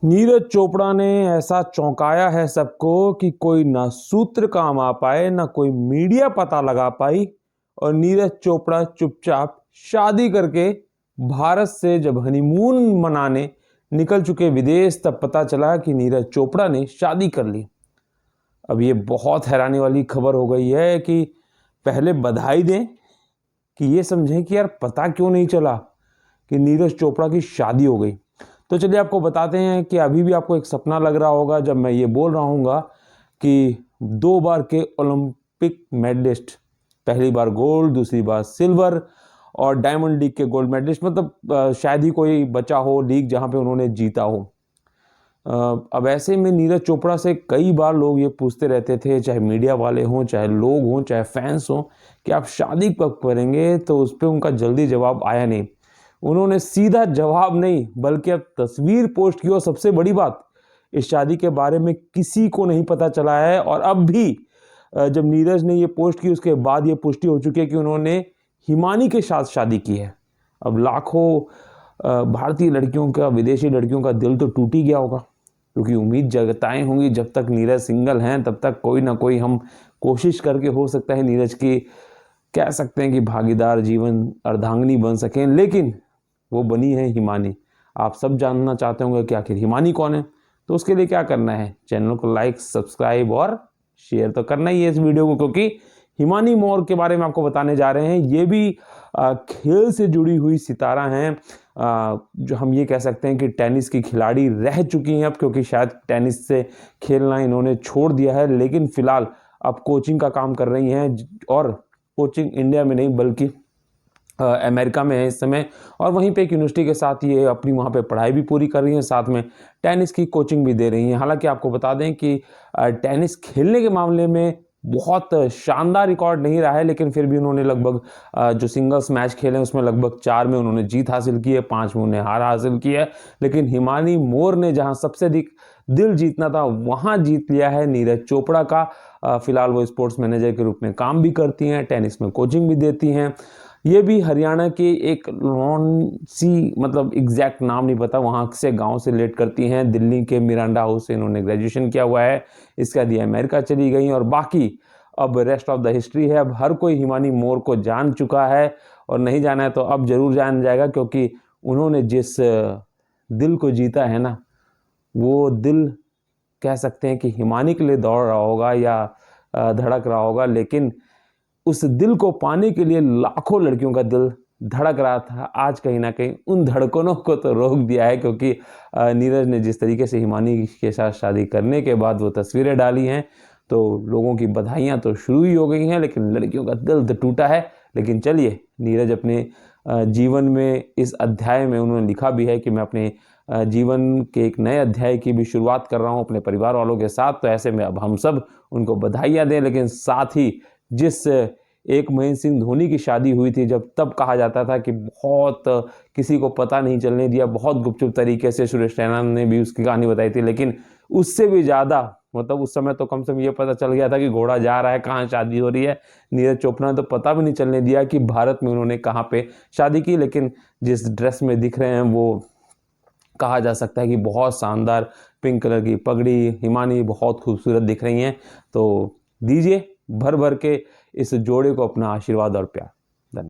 नीरज चोपड़ा ने ऐसा चौंकाया है सबको कि कोई ना सूत्र काम आ पाए ना कोई मीडिया पता लगा पाई। और नीरज चोपड़ा चुपचाप शादी करके भारत से जब हनीमून मनाने निकल चुके विदेश, तब पता चला कि नीरज चोपड़ा ने शादी कर ली। अब ये बहुत हैरानी वाली खबर हो गई है कि पहले बधाई दें कि ये समझें कि यार पता क्यों नहीं चला कि नीरज चोपड़ा की शादी हो गई। तो चलिए आपको बताते हैं कि अभी भी आपको एक सपना लग रहा होगा जब मैं ये बोल रहा हूँगा कि 2 बार के ओलंपिक मेडलिस्ट, पहली बार गोल्ड, दूसरी बार सिल्वर, और डायमंड लीग के गोल्ड मेडलिस्ट, मतलब शायद ही कोई बचा हो लीग जहाँ पे उन्होंने जीता हो। अब ऐसे में नीरज चोपड़ा से कई बार लोग ये पूछते रहते थे, चाहे मीडिया वाले हों, चाहे लोग हों, चाहे फैंस हों, कि आप शादी कब करेंगे। तो उस पर उनका जल्दी जवाब आया नहीं। उन्होंने सीधा जवाब नहीं बल्कि अब तस्वीर पोस्ट की। और सबसे बड़ी बात, इस शादी के बारे में किसी को नहीं पता चला है। और अब भी जब नीरज ने ये पोस्ट की उसके बाद ये पुष्टि हो चुकी है कि उन्होंने हिमानी के साथ शादी की है। अब लाखों भारतीय लड़कियों का, विदेशी लड़कियों का दिल तो टूट ही गया होगा, क्योंकि उम्मीद जताई होंगी जब तक नीरज सिंगल हैं तब तक कोई ना कोई हम कोशिश करके हो सकता है नीरज की, कह सकते हैं कि भागीदार, जीवन अर्धांगिनी बन सकें। लेकिन वो बनी है हिमानी। आप सब जानना चाहते होंगे कि आखिर हिमानी कौन है। तो उसके लिए क्या करना है, चैनल को लाइक, सब्सक्राइब और शेयर तो करना ही है इस वीडियो को, क्योंकि हिमानी मौर्य के बारे में आपको बताने जा रहे हैं। ये भी खेल से जुड़ी हुई सितारा हैं, जो हम ये कह सकते हैं कि टेनिस की खिलाड़ी रह चुकी हैं अब, क्योंकि शायद टेनिस से खेलना इन्होंने छोड़ दिया है। लेकिन फिलहाल अब कोचिंग का काम कर रही हैं, और कोचिंग इंडिया में नहीं बल्कि अमेरिका में है इस समय। और वहीं पे एक यूनिवर्सिटी के साथ ये अपनी वहाँ पे पढ़ाई भी पूरी कर रही हैं, साथ में टेनिस की कोचिंग भी दे रही हैं। हालांकि आपको बता दें कि टेनिस खेलने के मामले में बहुत शानदार रिकॉर्ड नहीं रहा है, लेकिन फिर भी उन्होंने लगभग जो सिंगल्स मैच खेले उसमें लगभग 4 में उन्होंने जीत हासिल की है, 5 में उन्हें हार हासिल की है। लेकिन हिमानी मौर्य ने जहाँ सबसे अधिक दिल जीतना था वहाँ जीत लिया है नीरज चोपड़ा का। फिलहाल वो स्पोर्ट्स मैनेजर के रूप में काम भी करती हैं, टेनिस में कोचिंग भी देती हैं। ये भी हरियाणा के एक लॉन सी, मतलब एग्जैक्ट नाम नहीं पता, वहाँ से गांव से लेट करती हैं। दिल्ली के मिरांडा हाउस से इन्होंने ग्रेजुएशन किया हुआ है। इसके बाद ये अमेरिका चली गई और बाकी अब रेस्ट ऑफ द हिस्ट्री है। अब हर कोई हिमानी मौर्य को जान चुका है, और नहीं जाना है तो अब जरूर जान जाएगा, क्योंकि उन्होंने जिस दिल को जीता है ना, वो दिल कह सकते हैं कि हिमानी के लिए दौड़ रहा होगा या धड़क रहा होगा। लेकिन उस दिल को पाने के लिए लाखों लड़कियों का दिल धड़क रहा था। आज कहीं ना कहीं उन धड़कनों को तो रोक दिया है, क्योंकि नीरज ने जिस तरीके से हिमानी के साथ शादी करने के बाद वो तस्वीरें डाली हैं, तो लोगों की बधाइयां तो शुरू ही हो गई हैं, लेकिन लड़कियों का दिल तो टूटा है। लेकिन चलिए, नीरज अपने जीवन में इस अध्याय में उन्होंने लिखा भी है कि मैं अपने जीवन के एक नए अध्याय की भी शुरुआत कर रहा हूँ अपने परिवार वालों के साथ। तो ऐसे में अब हम सब उनको बधाइयाँ दें, लेकिन साथ ही जिस एक महेंद्र सिंह धोनी की शादी हुई थी, जब तब कहा जाता था कि बहुत किसी को पता नहीं चलने दिया, बहुत गुपचुप तरीके से सुरेश रैना ने भी उसकी कहानी बताई थी। लेकिन उससे भी ज़्यादा, मतलब उस समय तो कम से कम ये पता चल गया था कि घोड़ा जा रहा है, कहाँ शादी हो रही है। नीरज चोपड़ा ने तो पता भी नहीं चलने दिया कि भारत में उन्होंने कहाँ पे शादी की। लेकिन जिस ड्रेस में दिख रहे हैं वो कहा जा सकता है कि बहुत शानदार, पिंक कलर की पगड़ी, हिमानी बहुत खूबसूरत दिख रही हैं। तो दीजिए भर भर के इस जोड़े को अपना आशीर्वाद और प्यार।